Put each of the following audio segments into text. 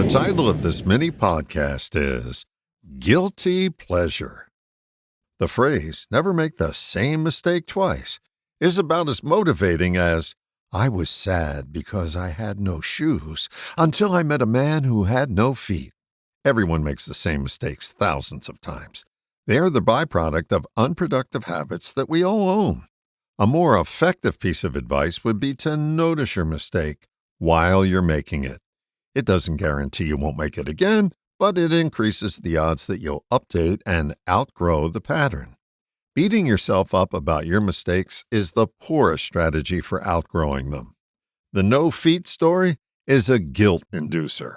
The title of this mini podcast is Guilty Pleasure. The phrase, never make the same mistake twice, is about as motivating as, I was sad because I had no shoes until I met a man who had no feet. Everyone makes the same mistakes thousands of times. They are the byproduct of unproductive habits that we all own. A more effective piece of advice would be to notice your mistake while you're making it. It doesn't guarantee you won't make it again, but it increases the odds that you'll update and outgrow the pattern. Beating yourself up about your mistakes is the poorest strategy for outgrowing them. The no feet story is a guilt inducer.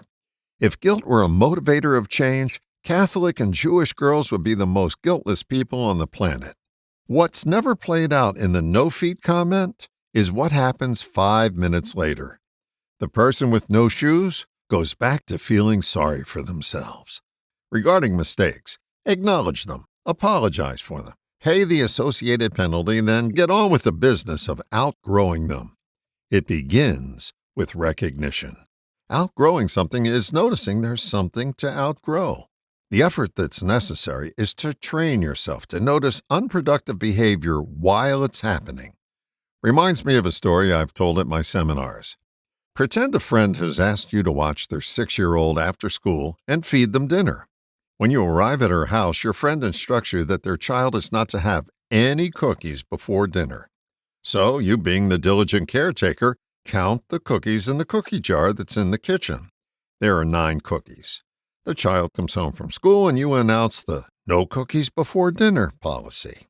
If guilt were a motivator of change, Catholic and Jewish girls would be the most guiltless people on the planet. What's never played out in the no feet comment is what happens 5 minutes later. The person with no shoes goes back to feeling sorry for themselves. Regarding mistakes, acknowledge them, apologize for them, pay the associated penalty, then get on with the business of outgrowing them. It begins with recognition. Outgrowing something is noticing there's something to outgrow. The effort that's necessary is to train yourself to notice unproductive behavior while it's happening. Reminds me of a story I've told at my seminars. Pretend a friend has asked you to watch their 6-year-old after school and feed them dinner. When you arrive at her house, your friend instructs you that their child is not to have any cookies before dinner. So, you being the diligent caretaker, count the cookies in the cookie jar that's in the kitchen. There are 9 cookies. The child comes home from school and you announce the no cookies before dinner policy.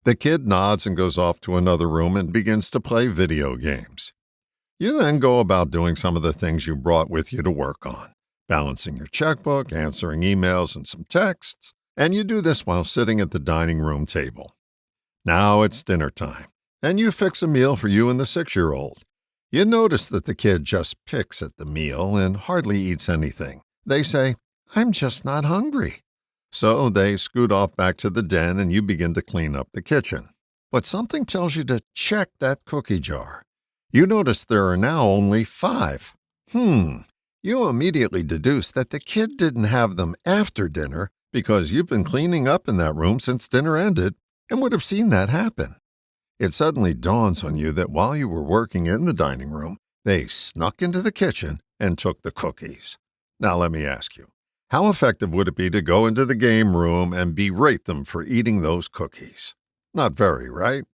The kid nods and goes off to another room and begins to play video games. You then go about doing some of the things you brought with you to work on, balancing your checkbook, answering emails and some texts, and you do this while sitting at the dining room table. Now it's dinner time, and you fix a meal for you and the 6-year-old. You notice that the kid just picks at the meal and hardly eats anything. They say, I'm just not hungry. So they scoot off back to the den and you begin to clean up the kitchen. But something tells you to check that cookie jar. You notice there are now only 5. You immediately deduce that the kid didn't have them after dinner because you've been cleaning up in that room since dinner ended and would have seen that happen. It suddenly dawns on you that while you were working in the dining room, they snuck into the kitchen and took the cookies. Now let me ask you, how effective would it be to go into the game room and berate them for eating those cookies? Not very, right?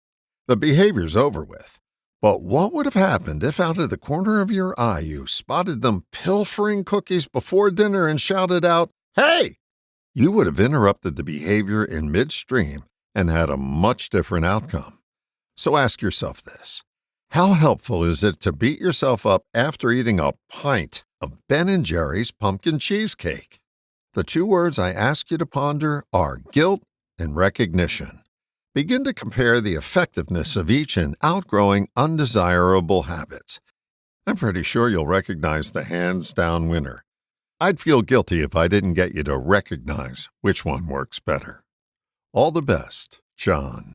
The behavior's over with. But what would have happened if out of the corner of your eye you spotted them pilfering cookies before dinner and shouted out, "Hey!" You would have interrupted the behavior in midstream and had a much different outcome. So ask yourself this. How helpful is it to beat yourself up after eating a pint of Ben & Jerry's pumpkin cheesecake? The 2 words I ask you to ponder are guilt and recognition. Begin to compare the effectiveness of each in outgrowing undesirable habits. I'm pretty sure you'll recognize the hands-down winner. I'd feel guilty if I didn't get you to recognize which one works better. All the best, John.